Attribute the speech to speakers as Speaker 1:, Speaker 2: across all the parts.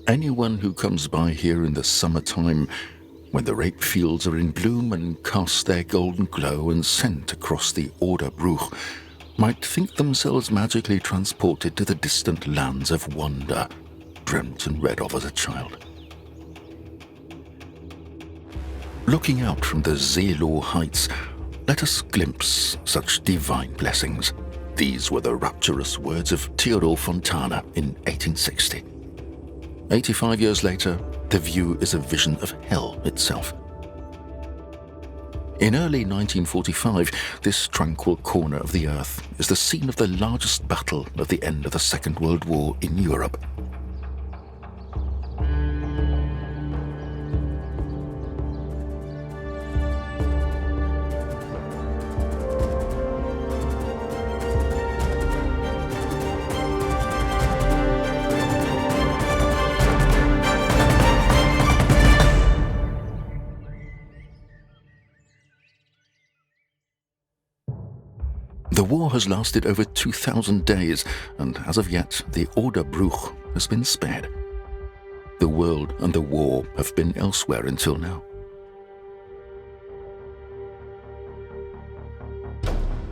Speaker 1: Anyone who comes by here in the summertime, when the rape fields are in bloom and cast their golden glow and scent across the Oderbruch, might think themselves magically transported to the distant lands of wonder, dreamt and read of as a child. Looking out from the Seelow Heights, let us glimpse such divine blessings. These were the rapturous words of Theodor Fontana in 1860. 85 years later, the view is a vision of hell itself. In early 1945, this tranquil corner of the earth is the scene of the largest battle at the end of the Second World War in Europe. The war has lasted over 2,000 days, and as of yet, the Oderbruch has been spared. The world and the war have been elsewhere until now.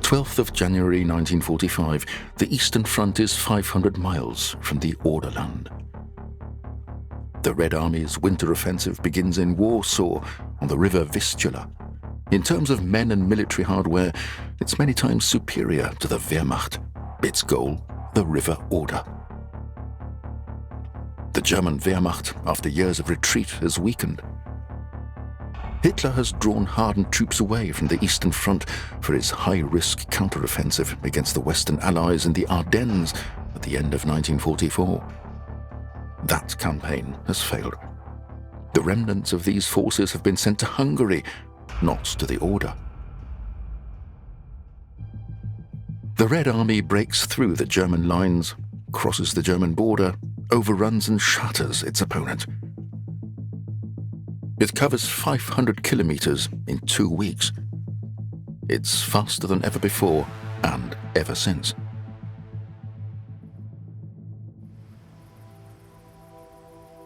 Speaker 1: 12th of January 1945, the Eastern Front is 500 miles from the Oderland. The Red Army's winter offensive begins in Warsaw on the river Vistula. In terms of men and military hardware, it's many times superior to the Wehrmacht. Its goal, the River Oder. The German Wehrmacht, after years of retreat, has weakened. Hitler has drawn hardened troops away from the Eastern Front for his high-risk counter-offensive against the Western Allies in the Ardennes at the end of 1944. That campaign has failed. The remnants of these forces have been sent to Hungary, not to the Oder. The Red Army breaks through the German lines, crosses the German border, overruns and shatters its opponent. It covers 500 kilometers in 2 weeks. It's faster than ever before and ever since.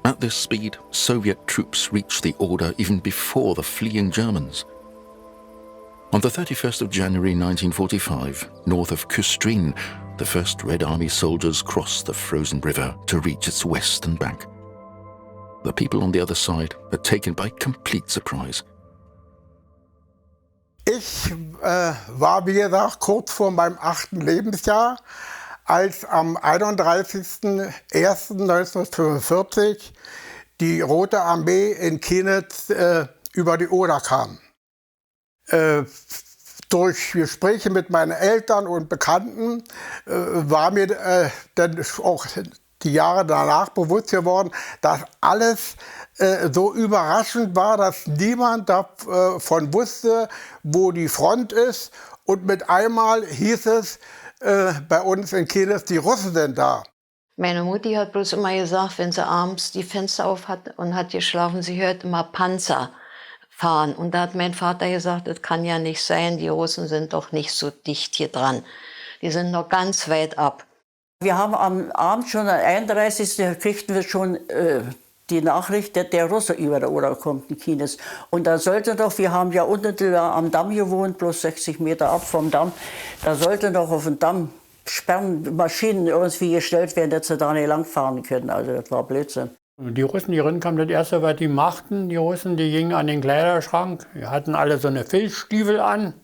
Speaker 1: At this speed, Soviet troops reach the Oder even before the fleeing Germans. On the 31st of January 1945, north of Küstrin, the first Red Army soldiers cross the frozen river to reach its western bank. The people on the other side are taken by complete surprise.
Speaker 2: Ich war, wie gesagt, kurz vor meinem 8. Lebensjahr, als am 31.01.1945 die Rote Armee in Kienitz über die Oder kam. Durch Gespräche mit meinen Eltern und Bekannten war mir dann auch die Jahre danach bewusst geworden, dass alles so überraschend war, dass niemand davon wusste, wo die Front ist. Und mit einmal hieß es bei uns in Kienitz, die Russen sind da.
Speaker 3: Meine Mutti hat bloß immer gesagt, wenn sie abends die Fenster auf hat und hat geschlafen, sie hört immer Panzer fahren. Und da hat mein Vater gesagt, das kann ja nicht sein, die Russen sind doch nicht so dicht hier dran. Die sind noch ganz weit ab.
Speaker 4: Wir haben am Abend schon, am 31. kriegten wir schon die Nachricht, dass der Russe über der Oder kommt in Kienitz. Und da sollte doch, wir haben ja unten am Damm gewohnt, bloß 60 Meter ab vom Damm, da sollte doch auf dem Damm Sperrmaschinen irgendwie gestellt werden, dass sie da nicht langfahren können. Also das war Blödsinn.
Speaker 5: Die Russen, die rinkamen, das Erste, was die machten, die Russen, die gingen an den Kleiderschrank, die hatten alle so eine Filzstiefel an.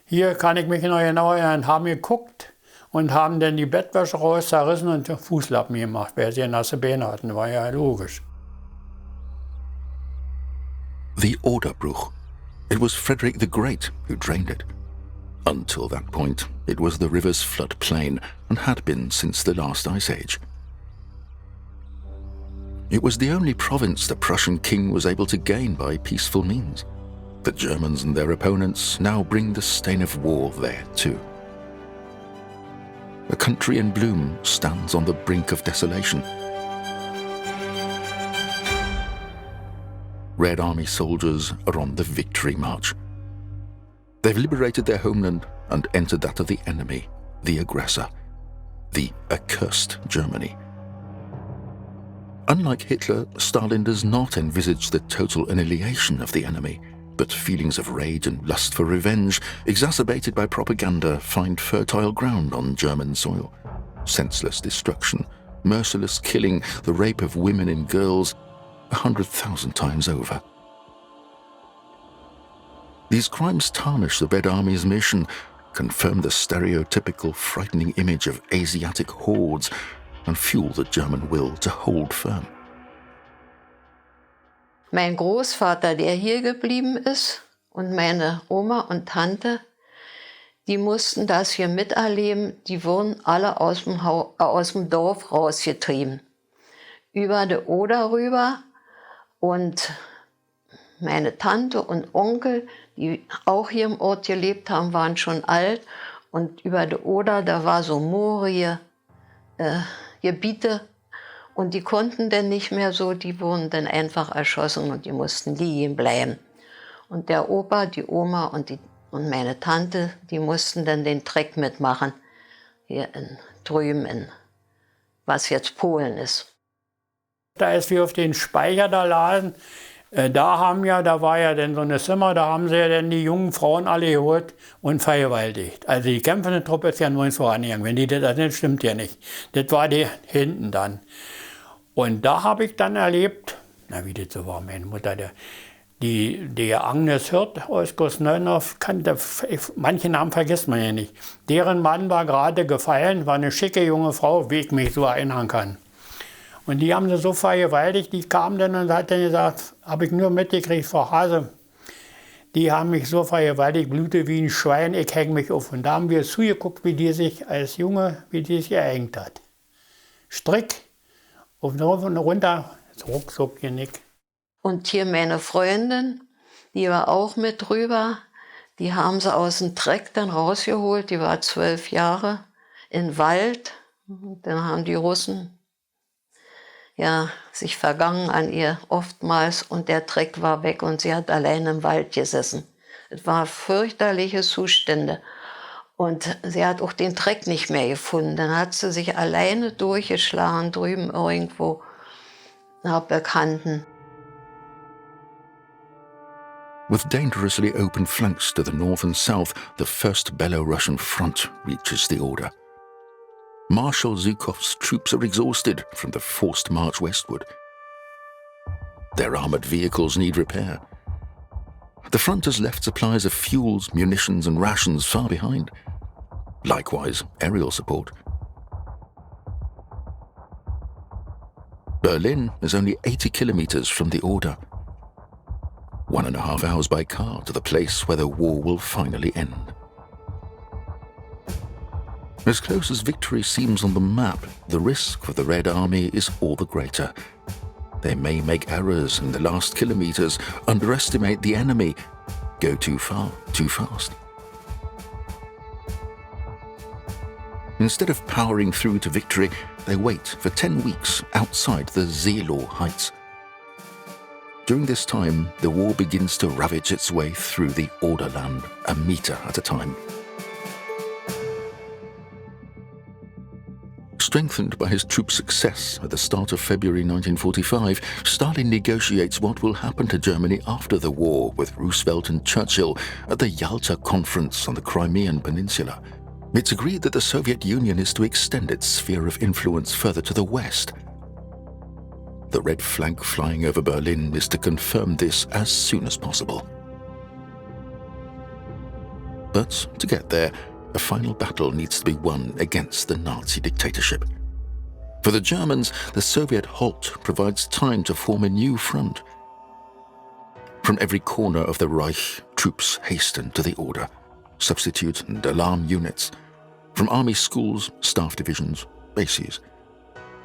Speaker 5: Hier kann ich mich noch genau erinnern, haben geguckt und haben dann die Bettwäsche raus zerrissen und Fußlappen gemacht, weil sie nasse Beine hatten, war ja logisch.
Speaker 1: The Oderbruch. It was Frederick the Great who drained it. Until that point, it was the river's floodplain and had been since the last ice age. It was the only province the Prussian king was able to gain by peaceful means. The Germans and their opponents now bring the stain of war there too. A country in bloom stands on the brink of desolation. Red Army soldiers are on the victory march. They've liberated their homeland and entered that of the enemy, the aggressor, the accursed Germany. Unlike Hitler, Stalin does not envisage the total annihilation of the enemy, but feelings of rage and lust for revenge, exacerbated by propaganda, find fertile ground on German soil. Senseless destruction, merciless killing, the rape of women and girls, 100,000 times over. These crimes tarnish the Red Army's mission, confirm the stereotypical frightening image of Asiatic hordes, and fuel the German will to hold firm.
Speaker 3: Mein Großvater, der hier geblieben ist, und meine Oma und Tante, die mussten das hier miterleben. Die wurden alle aus dem Dorf rausgetrieben. Über die Oder rüber. Und meine Tante und Onkel, die auch hier im Ort gelebt haben, waren schon alt. Und über die Oder, da war so moorige Gebiete. Und die konnten dann nicht mehr so, die wurden dann einfach erschossen und die mussten liegen bleiben. Und der Opa, die Oma und meine Tante, die mussten dann den Treck mitmachen, hier drüben in, was jetzt Polen ist.
Speaker 5: Als wir auf den Speicher da lagen, da war ja dann so eine Zimmer, da haben sie ja dann die jungen Frauen alle geholt und vergewaltigt. Also die kämpfende Truppe ist ja nirgends vorangegangen, wenn die das stimmt ja nicht. Das war die hinten dann. Und da habe ich dann erlebt, na wie das so war, meine Mutter, die Agnes Hirt aus Gosnönow, manche Namen vergisst man ja nicht. Deren Mann war gerade gefallen, war eine schicke junge Frau, wie ich mich so erinnern kann. Und die haben sie so vergewaltigt, die kam dann und hat dann gesagt, habe ich nur mitgekriegt, Frau Hase, die haben mich so vergewaltigt, blute wie ein Schwein, ich hänge mich auf. Und da haben wir zugeguckt, wie die sich als Junge, wie die sich erhängt hat. Strick, auf und runter, ruckzuck, Genick.
Speaker 3: Und hier meine Freundin, die war auch mit drüber, die haben sie aus dem Dreck dann rausgeholt, die war 12 Jahre, in Wald. Und dann haben die Russen ja, sich vergangen an ihr oftmals und der Dreck war weg und sie hat allein im Wald gesessen. Es waren fürchterliche Zustände und sie hat auch den Dreck nicht mehr gefunden. Dann hat sie sich alleine durchgeschlagen drüben irgendwo nach Bekannten.
Speaker 1: With dangerously open flanks to the north and south, the first Belarusian front reaches the Oder. Marshal Zhukov's troops are exhausted from the forced march westward. Their armored vehicles need repair. The front has left supplies of fuels, munitions and rations far behind. Likewise, aerial support. Berlin is only 80 kilometers from the Oder. 1.5 hours by car to the place where the war will finally end. As close as victory seems on the map, the risk for the Red Army is all the greater. They may make errors in the last kilometers, underestimate the enemy, go too far, too fast. Instead of powering through to victory, they wait for 10 weeks outside the Seelow Heights. During this time, the war begins to ravage its way through the Oderland, a meter at a time. Strengthened by his troops' success at the start of February 1945, Stalin negotiates what will happen to Germany after the war with Roosevelt and Churchill at the Yalta Conference on the Crimean Peninsula. It's agreed that the Soviet Union is to extend its sphere of influence further to the west. The red flag flying over Berlin is to confirm this as soon as possible. But to get there, a final battle needs to be won against the Nazi dictatorship. For the Germans, the Soviet halt provides time to form a new front. From every corner of the Reich, troops hasten to the Oder, substitute and alarm units. From army schools, staff divisions, bases.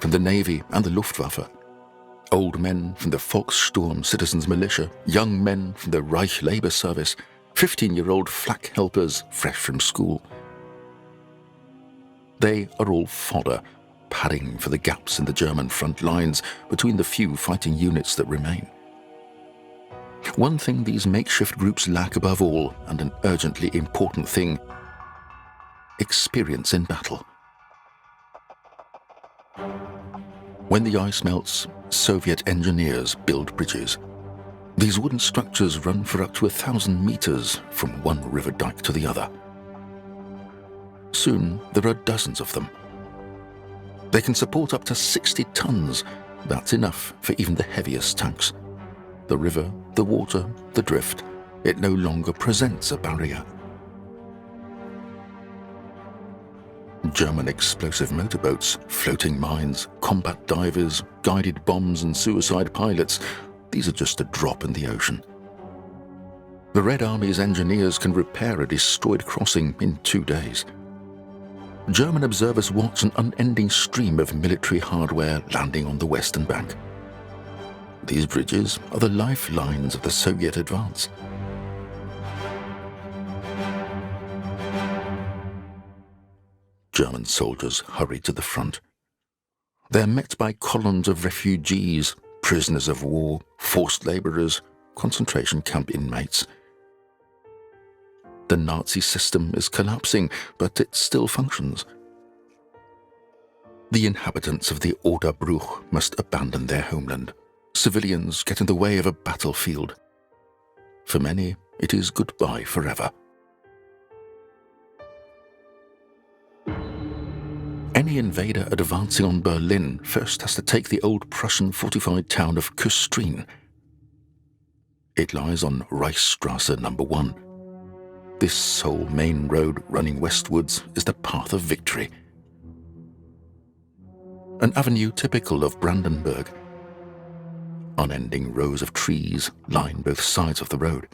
Speaker 1: From the Navy and the Luftwaffe. Old men from the Volkssturm citizens militia, young men from the Reich Labor Service, 15-year-old flak helpers fresh from school. They are all fodder, padding for the gaps in the German front lines between the few fighting units that remain. One thing these makeshift groups lack above all, and an urgently important thing: experience in battle. When the ice melts, Soviet engineers build bridges. These wooden structures run for up to 1,000 meters from one river dike to the other. Soon, there are dozens of them. They can support up to 60 tons. That's enough for even the heaviest tanks. The river, the water, the drift, it no longer presents a barrier. German explosive motorboats, floating mines, combat divers, guided bombs and suicide pilots, these are just a drop in the ocean. The Red Army's engineers can repair a destroyed crossing in 2 days. German observers watch an unending stream of military hardware landing on the western bank. These bridges are the lifelines of the Soviet advance. German soldiers hurry to the front. They're met by columns of refugees, prisoners of war, forced laborers, concentration camp inmates. The Nazi system is collapsing, but it still functions. The inhabitants of the Oderbruch must abandon their homeland. Civilians get in the way of a battlefield. For many, it is goodbye forever. Any invader advancing on Berlin first has to take the old Prussian fortified town of Küstrin. It lies on Reichsstrasse No. 1. This sole main road running westwards is the path of victory. An avenue typical of Brandenburg. Unending rows of trees line both sides of the road.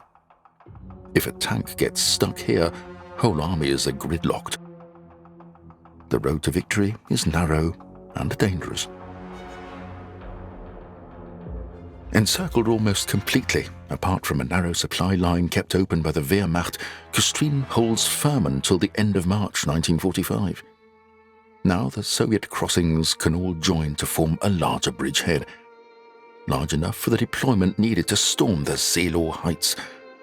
Speaker 1: If a tank gets stuck here, whole armies are gridlocked. The road to victory is narrow and dangerous. Encircled almost completely, apart from a narrow supply line kept open by the Wehrmacht, Küstrin holds firm until the end of March 1945. Now the Soviet crossings can all join to form a larger bridgehead, large enough for the deployment needed to storm the Seelow Heights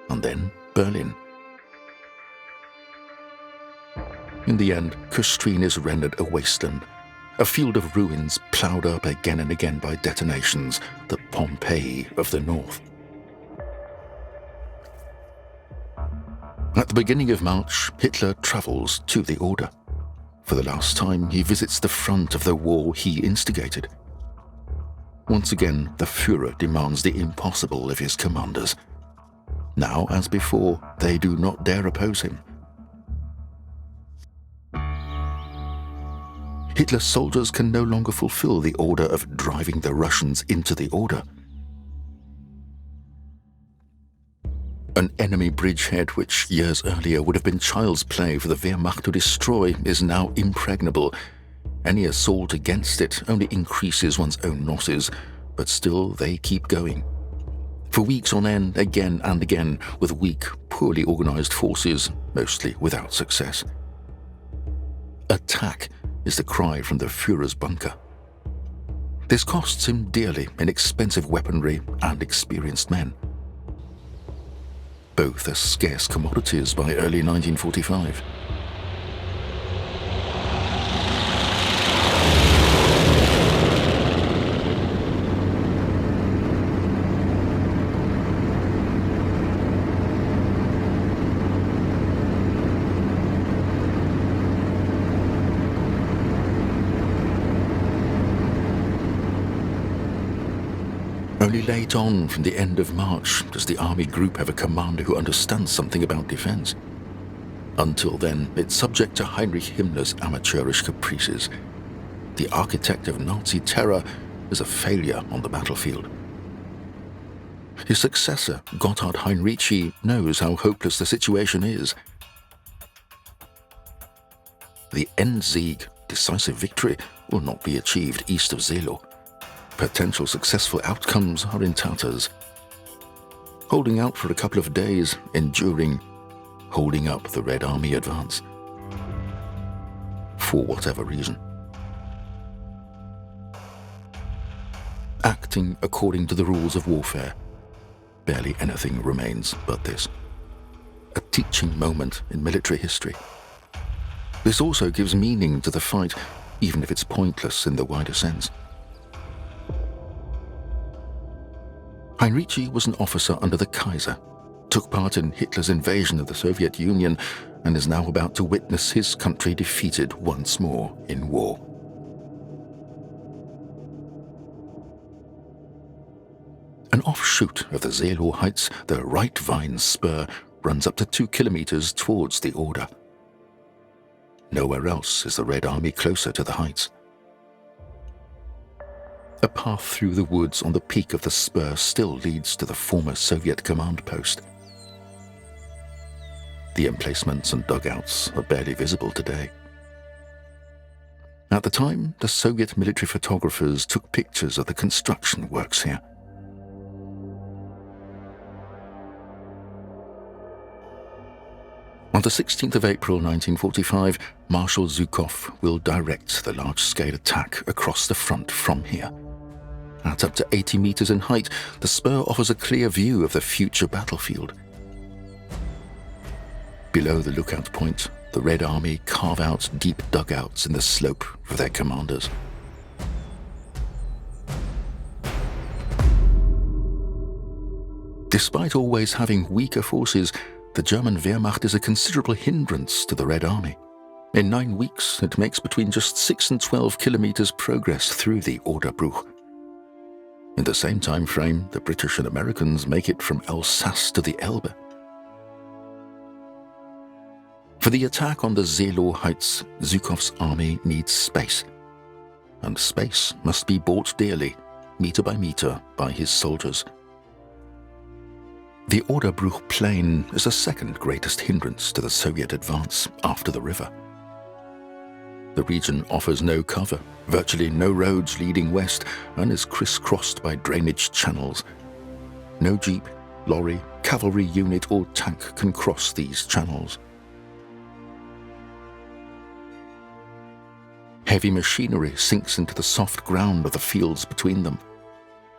Speaker 1: and then Berlin. In the end, Küstrin is rendered a wasteland, a field of ruins ploughed up again and again by detonations, the Pompeii of the north. At the beginning of March, Hitler travels to the Oder. For the last time, he visits the front of the war he instigated. Once again, the Führer demands the impossible of his commanders. Now, as before, they do not dare oppose him. Hitler's soldiers can no longer fulfill the order of driving the Russians into the Oder. An enemy bridgehead which years earlier would have been child's play for the Wehrmacht to destroy is now impregnable. Any assault against it only increases one's own losses, but still they keep going. For weeks on end, again and again, with weak, poorly organized forces, mostly without success. Attack is the cry from the Führer's bunker. This costs him dearly in expensive weaponry and experienced men. Both are scarce commodities by early 1945. Only late on, from the end of March, does the army group have a commander who understands something about defense. Until then, it's subject to Heinrich Himmler's amateurish caprices. The architect of Nazi terror is a failure on the battlefield. His successor, Gotthard Heinrici, knows how hopeless the situation is. The Endsieg, decisive victory, will not be achieved east of Seelow. Potential successful outcomes are in tatters. Holding out for a couple of days, enduring, holding up the Red Army advance. For whatever reason. Acting according to the rules of warfare, barely anything remains but this. A teaching moment in military history. This also gives meaning to the fight, even if it's pointless in the wider sense. Heinrici was an officer under the Kaiser, took part in Hitler's invasion of the Soviet Union, and is now about to witness his country defeated once more in war. An offshoot of the Seelow Heights, the Right Vine Spur, runs up to 2 kilometers towards the Oder. Nowhere else is the Red Army closer to the heights. A path through the woods on the peak of the spur still leads to the former Soviet command post. The emplacements and dugouts are barely visible today. At the time, the Soviet military photographers took pictures of the construction works here. On the 16th of April 1945, Marshal Zhukov will direct the large-scale attack across the front from here. At up to 80 meters in height, the spur offers a clear view of the future battlefield. Below the lookout point, the Red Army carve out deep dugouts in the slope for their commanders. Despite always having weaker forces, the German Wehrmacht is a considerable hindrance to the Red Army. In 9 weeks, it makes between just 6 and 12 kilometers progress through the Oderbruch. In the same time frame, the British and Americans make it from Alsace to the Elbe. For the attack on the Seelow Heights, Zhukov's army needs space. And space must be bought dearly, meter by his soldiers. The Oderbruch plain is the second greatest hindrance to the Soviet advance after the river. The region offers no cover, virtually no roads leading west, and is crisscrossed by drainage channels. No jeep, lorry, cavalry unit or tank can cross these channels. Heavy machinery sinks into the soft ground of the fields between them.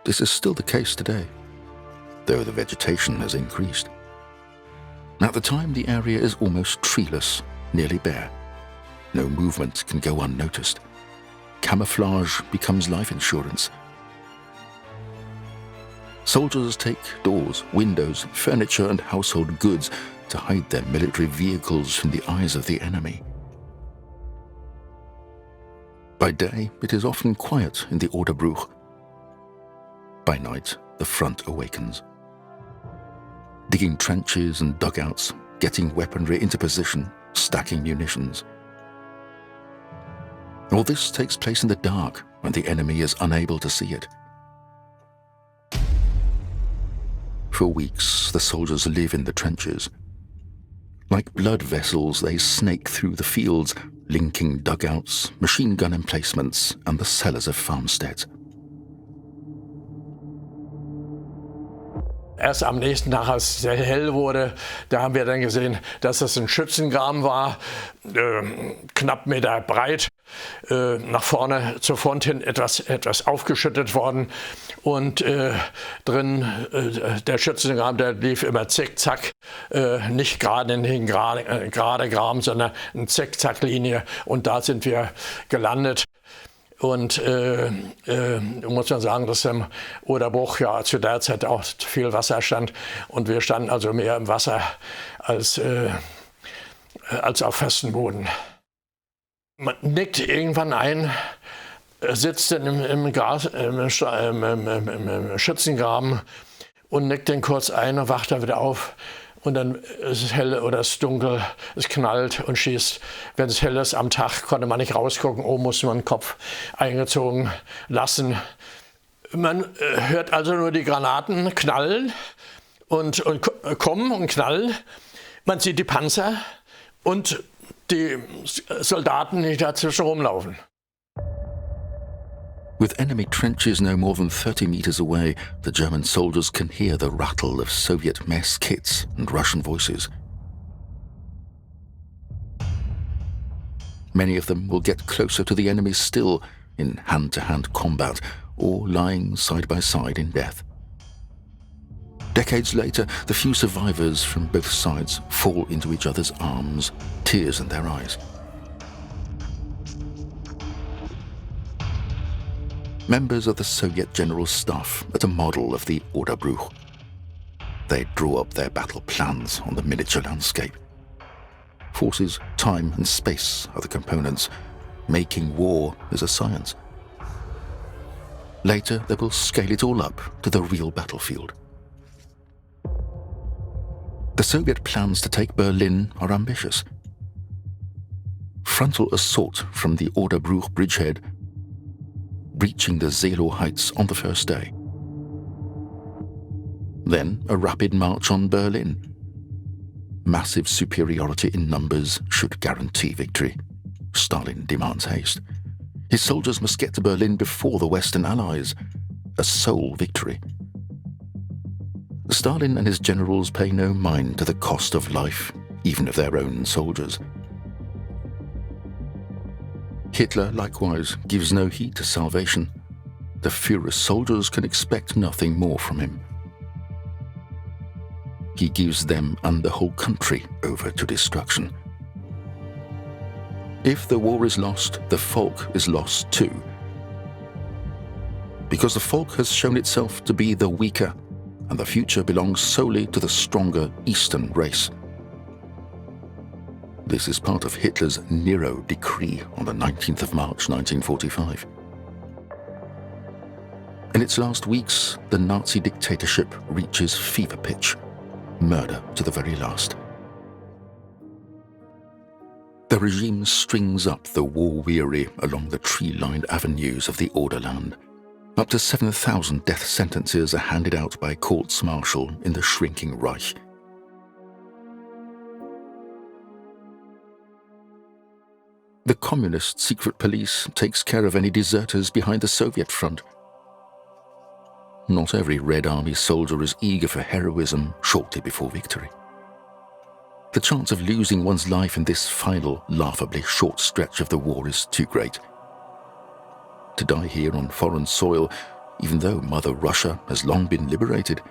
Speaker 1: This is still the case today, though the vegetation has increased. At the time, the area is almost treeless, nearly bare. No movement can go unnoticed. Camouflage becomes life insurance. Soldiers take doors, windows, furniture, and household goods to hide their military vehicles from the eyes of the enemy. By day, it is often quiet in the Oderbruch. By night, the front awakens. Digging trenches and dugouts, getting weaponry into position, stacking munitions. All this takes place in the dark when the enemy is unable to see it. For weeks, the soldiers live in the trenches. Like blood vessels, they snake through the fields, linking dugouts, machine gun emplacements, and the cellars of farmsteads.
Speaker 6: Erst am nächsten Tag, als es sehr hell wurde, da haben wir dann gesehen, dass es ein Schützengraben war, knapp 1 Meter breit, nach vorne zur Front hin etwas aufgeschüttet worden und drin der Schützengraben, der lief immer zickzack, nicht gerade Graben, sondern eine Zickzacklinie, und da sind wir gelandet. Und muss man sagen, dass im Oderbruch ja zu der Zeit auch viel Wasser stand, und wir standen also mehr im Wasser als auf festem Boden. Man nickt irgendwann ein, sitzt im Schützengraben und nickt den kurz ein und wacht dann wieder auf. Und dann ist es hell oder es ist dunkel, es knallt und schießt. Wenn es hell ist am Tag, konnte man nicht rausgucken, oben musste man den Kopf eingezogen lassen. Man hört also nur die Granaten knallen und kommen und knallen. Man sieht die Panzer und die Soldaten, die dazwischen rumlaufen.
Speaker 1: With enemy trenches no more than 30 meters away, the German soldiers can hear the rattle of Soviet mess kits and Russian voices. Many of them will get closer to the enemy still, in hand-to-hand combat, or lying side by side in death. Decades later, the few survivors from both sides fall into each other's arms, tears in their eyes. members of the Soviet General Staff at a model of the Oderbruch. They draw up their battle plans on the miniature landscape. Forces, time and space are the components. Making war is a science. Later, they will scale it all up to the real battlefield. The Soviet plans to take Berlin are ambitious. Frontal assault from the Oderbruch bridgehead, breaching the Seelow Heights on the first day. Then a rapid march on Berlin. Massive superiority in numbers should guarantee victory. Stalin demands haste. His soldiers must get to Berlin before the Western Allies. A sole victory. Stalin and his generals pay no mind to the cost of life, even of their own soldiers. Hitler, likewise, gives no heed to salvation. The Führer's soldiers can expect nothing more from him. He gives them and the whole country over to destruction. If the war is lost, the folk is lost too. Because the folk has shown itself to be the weaker, and the future belongs solely to the stronger Eastern race. This is part of Hitler's Nero decree on the 19th of March 1945. In its last weeks, the Nazi dictatorship reaches fever pitch. Murder to the very last. The regime strings up the war-weary along the tree-lined avenues of the Oderland. Up to 7,000 death sentences are handed out by courts-martial in the shrinking Reich. The communist secret police takes care of any deserters behind the Soviet front. Not every Red Army soldier is eager for heroism shortly before victory. The chance of losing one's life in this final, laughably short stretch of the war is too great. To die here on foreign soil, even though Mother Russia has long been liberated.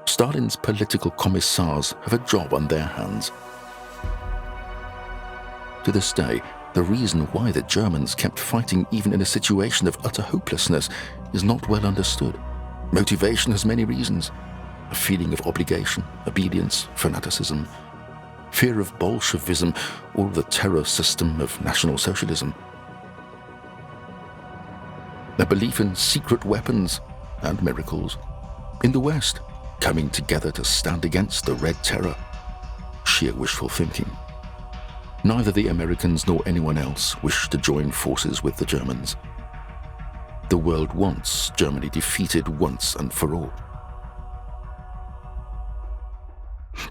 Speaker 1: Stalin's political commissars have a job on their hands. To this day, the reason why the Germans kept fighting even in a situation of utter hopelessness is not well understood. Motivation has many reasons. A feeling of obligation, obedience, fanaticism, fear of Bolshevism, or the terror system of National Socialism. A belief in secret weapons and miracles. In the West, coming together to stand against the Red Terror. Sheer wishful thinking. Neither the Americans nor anyone else wish to join forces with the Germans. The world wants Germany defeated once and for all.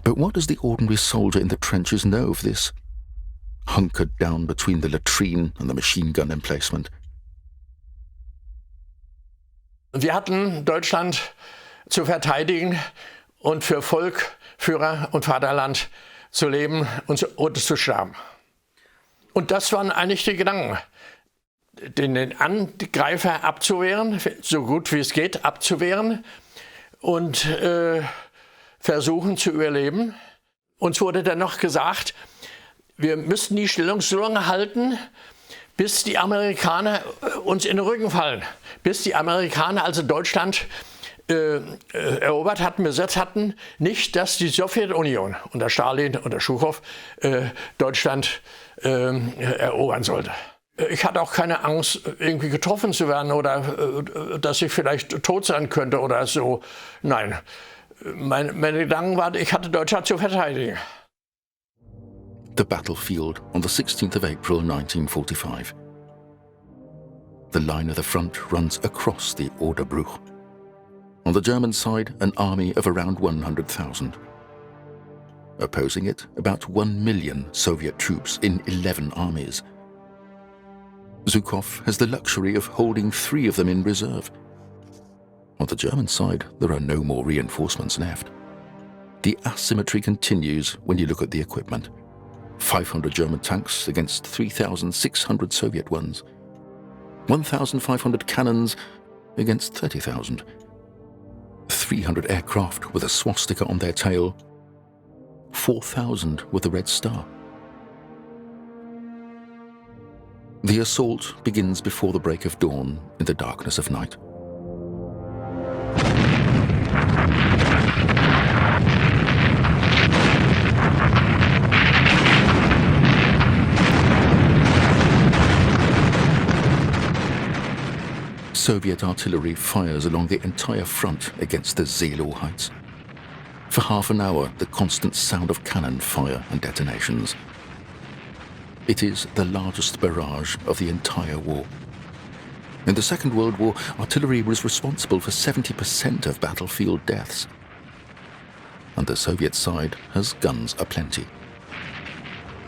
Speaker 1: But what does the ordinary soldier in the trenches know of this? Hunkered down between the latrine and the machine gun emplacement.
Speaker 6: Wir hatten Deutschland zu verteidigen und für Volk, Führer und Vaterland zu leben und zu sterben. Und das waren eigentlich die Gedanken. Den Angreifer abzuwehren, so gut wie es geht abzuwehren und versuchen zu überleben. Uns wurde dann noch gesagt, wir müssten die Stellung so lange halten, bis die Amerikaner uns in den Rücken fallen. Bis die Amerikaner, also Deutschland, erobert hatten, besetzt hatten, nicht, dass die Sowjetunion unter Stalin, unter Schuchow, Deutschland erobern sollte. Ich hatte auch keine Angst, irgendwie getroffen zu werden oder dass ich vielleicht tot sein könnte oder so. Nein, meine Gedanken waren, ich hatte Deutschland zu verteidigen.
Speaker 1: The battlefield on the 16th of April 1945. The line of the front runs across the Oderbruch. On the German side, an army of around 100,000. Opposing it, about 1 million Soviet troops in 11 armies. Zhukov has the luxury of holding 3 of them in reserve. On the German side, there are no more reinforcements left. The asymmetry continues when you look at the equipment. 500 German tanks against 3,600 Soviet ones. 1,500 cannons against 30,000. 300 aircraft with a swastika on their tail. 4,000 with the Red Star. The assault begins before the break of dawn in the darkness of night. Soviet artillery fires along the entire front against the Seelow Heights. For half an hour, the constant sound of cannon fire and detonations. It is the largest barrage of the entire war. In the Second World War, artillery was responsible for 70% of battlefield deaths. And the Soviet side has guns aplenty.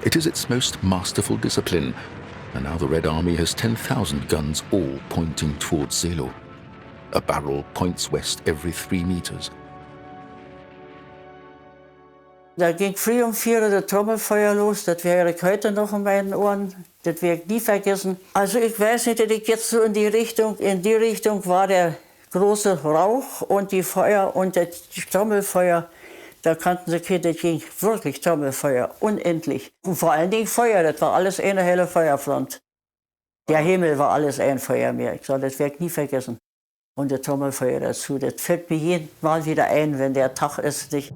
Speaker 1: It is its most masterful discipline, and now the Red Army has 10,000 guns, all pointing towards Seelow. A barrel points west every 3 meters.
Speaker 4: Da ging früh um 4 Uhr das Trommelfeuer los, das höre ich heute noch in meinen Ohren, das werde ich nie vergessen. Also ich weiß nicht, ich jetzt so in die Richtung war der große Rauch und die Feuer und das Trommelfeuer, da kannten sie Kinder, das ging wirklich Trommelfeuer, unendlich. Und vor allen Dingen Feuer, das war alles eine helle Feuerfront. Der Himmel war alles ein Feuermeer, ich sage, das werde ich nie vergessen. Und das Trommelfeuer dazu, das fällt mir jedes Mal wieder ein, wenn der Tag ist, nicht.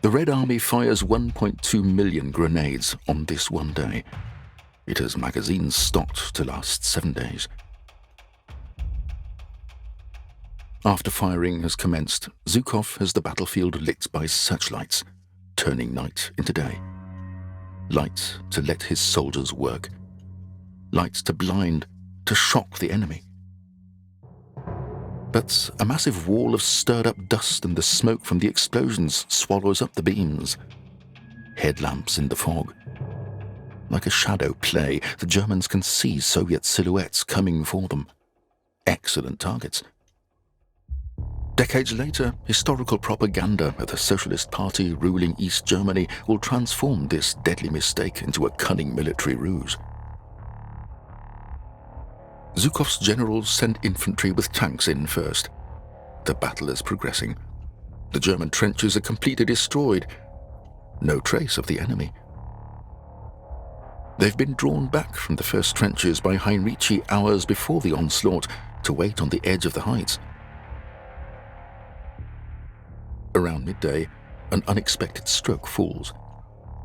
Speaker 1: The Red Army fires 1.2 million grenades on this one day. It has magazines stocked to last 7 days. After firing has commenced, Zhukov has the battlefield lit by searchlights, turning night into day. Light to let his soldiers work. Light to blind, to shock the enemy. But a massive wall of stirred-up dust and the smoke from the explosions swallows up the beams. Headlamps in the fog. Like a shadow play, the Germans can see Soviet silhouettes coming for them. Excellent targets. Decades later, historical propaganda of the Socialist Party ruling East Germany will transform this deadly mistake into a cunning military ruse. Zhukov's generals send infantry with tanks in first. The battle is progressing. The German trenches are completely destroyed. No trace of the enemy. They've been drawn back from the first trenches by Heinrici hours before the onslaught to wait on the edge of the heights. Around midday, an unexpected stroke falls.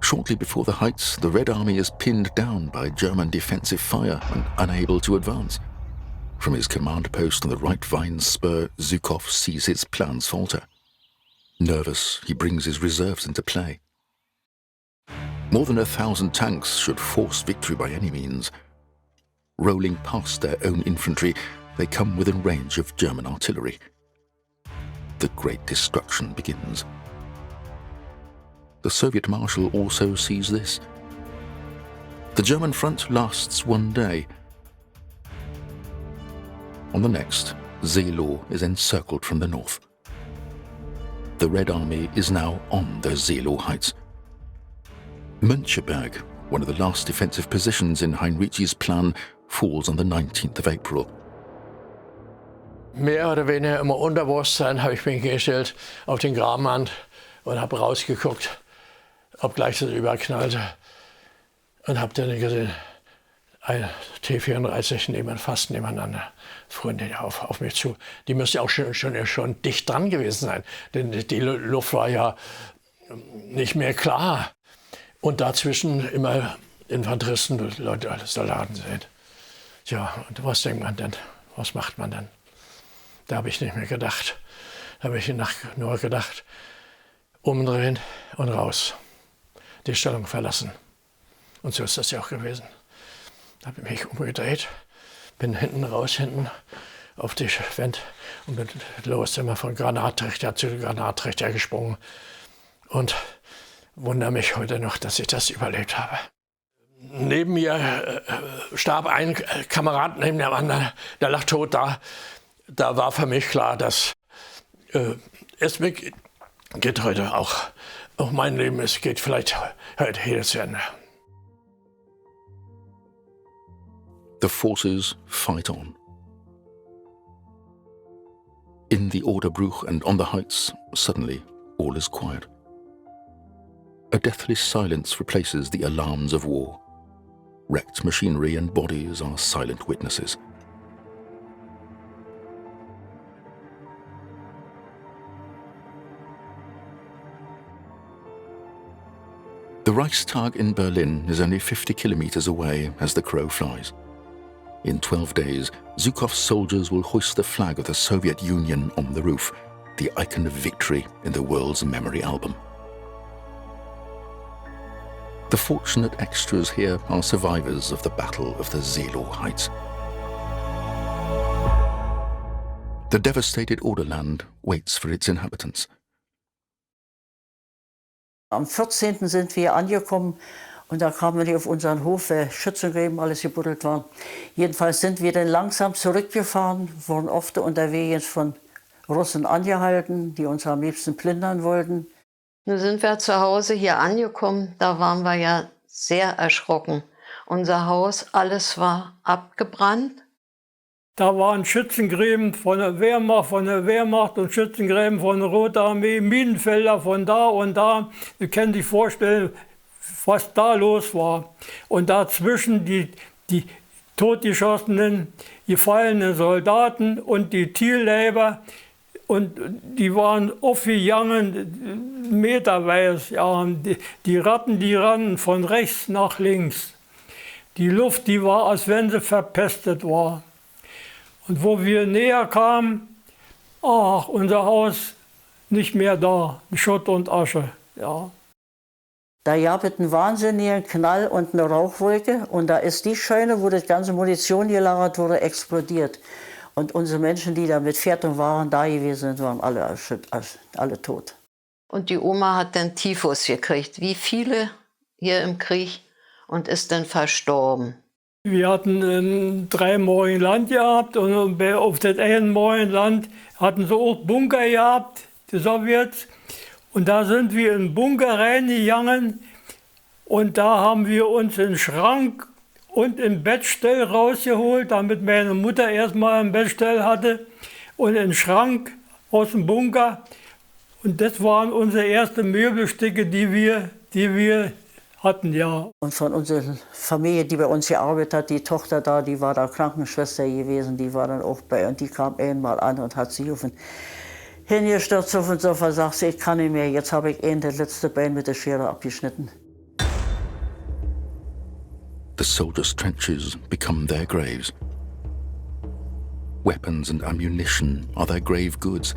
Speaker 1: Shortly before the heights, the Red Army is pinned down by German defensive fire and unable to advance. From his command post on the right Vine spur, Zhukov sees his plans falter. Nervous, he brings his reserves into play. More than 1,000 tanks should force victory by any means. Rolling past their own infantry, they come within range of German artillery. The great destruction begins. The Soviet Marshal also sees this. The German front lasts one day. On the next, Seelow is encircled from the north. The Red Army is now on the Seelow Heights. Möncheberg, one of the last defensive positions in Heinrici's plan, falls on the 19th of April.
Speaker 6: Mehr oder weniger immer Unterbewusstsein habe ich mich hingestellt auf den Grabenrand und habe rausgeguckt, obgleich es überknallte, und habe dann gesehen, ein T-34 fast nebeneinander, fuhren die auf mich zu. Die müsste auch schon dicht dran gewesen sein, denn die Luft war ja nicht mehr klar. Und dazwischen immer Infanteristen, Leute, alles Soldaten sind. Ja, und was denkt man denn? Was macht man denn? Da habe ich nicht mehr gedacht. Da habe ich nur gedacht, umdrehen und raus. Die Stellung verlassen. Und so ist das ja auch gewesen. Da habe ich mich umgedreht, bin hinten auf die Wand und bin los, immer von Granattrichter zu Granattrichter gesprungen. Und wundere mich heute noch, dass ich das überlebt habe. Neben mir starb ein Kamerad neben dem anderen, der lag tot da. Da war für mich klar, dass es mir geht heute auch mein Leben, es geht vielleicht heute hier zu Ende.
Speaker 1: The forces fight on. In the Oderbruch and on the heights, suddenly all is quiet. A deathly silence replaces the alarms of war. Wrecked machinery and bodies are silent witnesses. The Reichstag in Berlin is only 50 kilometers away as the crow flies. In 12 days, Zhukov's soldiers will hoist the flag of the Soviet Union on the roof, the icon of victory in the world's memory album. The fortunate extras here are survivors of the Battle of the Seelow Heights. The devastated Oderland waits for its inhabitants.
Speaker 4: Am 14. sind wir angekommen und da kamen wir auf unseren Hof, weil Schützengräben alles gebuddelt waren. Jedenfalls sind wir dann langsam zurückgefahren, wurden oft unterwegs von Russen angehalten, die uns am liebsten plündern wollten.
Speaker 3: Nun sind wir zu Hause hier angekommen, da waren wir ja sehr erschrocken. Unser Haus, alles war abgebrannt.
Speaker 5: Da waren Schützengräben von der Wehrmacht und Schützengräben von der Roten Armee, Minenfelder von da und da. Sie können sich vorstellen, was da los war. Und dazwischen die totgeschossenen, gefallenen Soldaten und die Zielleiber. Und die waren aufgegangen, meterweise. Ja, die Ratten, die rannten von rechts nach links. Die Luft, die war, als wenn sie verpestet war. Und wo wir näher kamen, ach, unser Haus nicht mehr da, Schutt und Asche. Ja.
Speaker 4: Da gab es einen wahnsinnigen Knall und eine Rauchwolke und da ist die Scheune, wo das ganze Munition gelagert wurde, explodiert. Und unsere Menschen, die da mit Pferd waren, da gewesen sind, waren alle tot.
Speaker 3: Und die Oma hat dann Typhus gekriegt, wie viele hier im Krieg, und ist dann verstorben.
Speaker 5: Wir hatten 3 Morgen Land gehabt und auf das einen Morgen Land hatten sie auch Bunker gehabt, die Sowjets. Und da sind wir in den Bunker reingegangen und da haben wir uns den Schrank und ein Bettstell rausgeholt, damit meine Mutter erstmal ein Bettstell hatte und einen Schrank aus dem Bunker. Und das waren unsere ersten Möbelstücke, die wir hatten, ja.
Speaker 4: Und von unserer Familie, die bei uns gearbeitet hat, die Tochter da, die war da Krankenschwester gewesen, die war dann auch bei und die kam einmal an und hat sich hingestürzt auf den Sofa, sagt sie, ich kann nicht mehr, jetzt habe ich das letzte Bein mit der Schere abgeschnitten.
Speaker 1: The soldiers' trenches become their graves. Weapons and ammunition are their grave goods.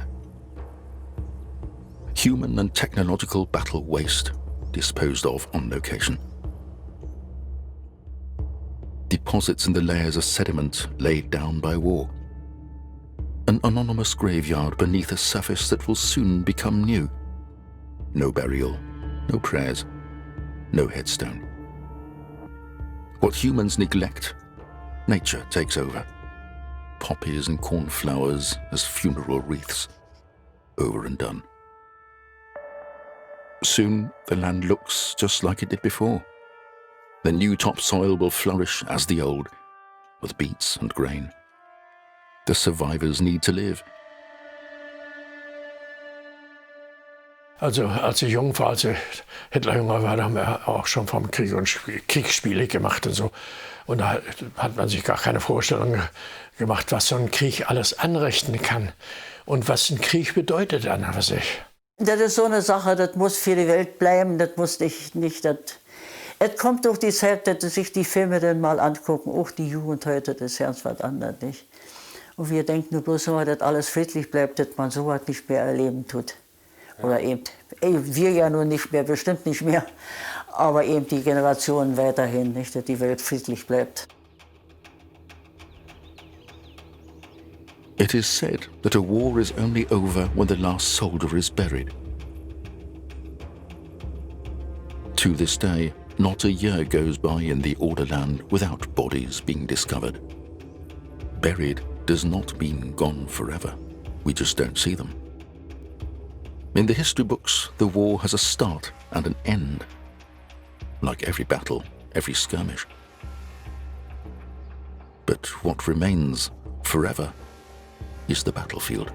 Speaker 1: Human and technological battle waste disposed of on location. Deposits in the layers of sediment laid down by war. An anonymous graveyard beneath a surface that will soon become new. No burial, no prayers, no headstone. What humans neglect, nature takes over. Poppies and cornflowers as funeral wreaths. Over and done. Soon the land looks just like it did before. The new topsoil will flourish as the old, with beets and grain. The survivors need to live.
Speaker 6: Also als ich jung war, als Hitler jünger war, da haben wir auch schon vom Krieg und Kriegsspiele gemacht und so. Und da hat man sich gar keine Vorstellung gemacht, was so ein Krieg alles anrichten kann und was ein Krieg bedeutet an was ich.
Speaker 4: Das ist so eine Sache, das muss für die Welt bleiben, das muss nicht. Es kommt durch die Zeit, dass sich die Filme dann mal angucken, auch die Jugend heute, das ist ganz was anderes, nicht? Und wir denken nur bloß immer, dass alles friedlich bleibt, dass man sowas nicht mehr erleben tut. Oder eben, wir ja nun nicht mehr, bestimmt nicht mehr, aber eben die Generationen weiterhin, nicht, dass die Welt friedlich bleibt.
Speaker 1: It is said that a war is only over when the last soldier is buried. To this day, not a year goes by in the Oderland without bodies being discovered. Buried does not mean gone forever. We just don't see them. In the history books, the war has a start and an end. Like every battle, every skirmish. But what remains forever is the battlefield.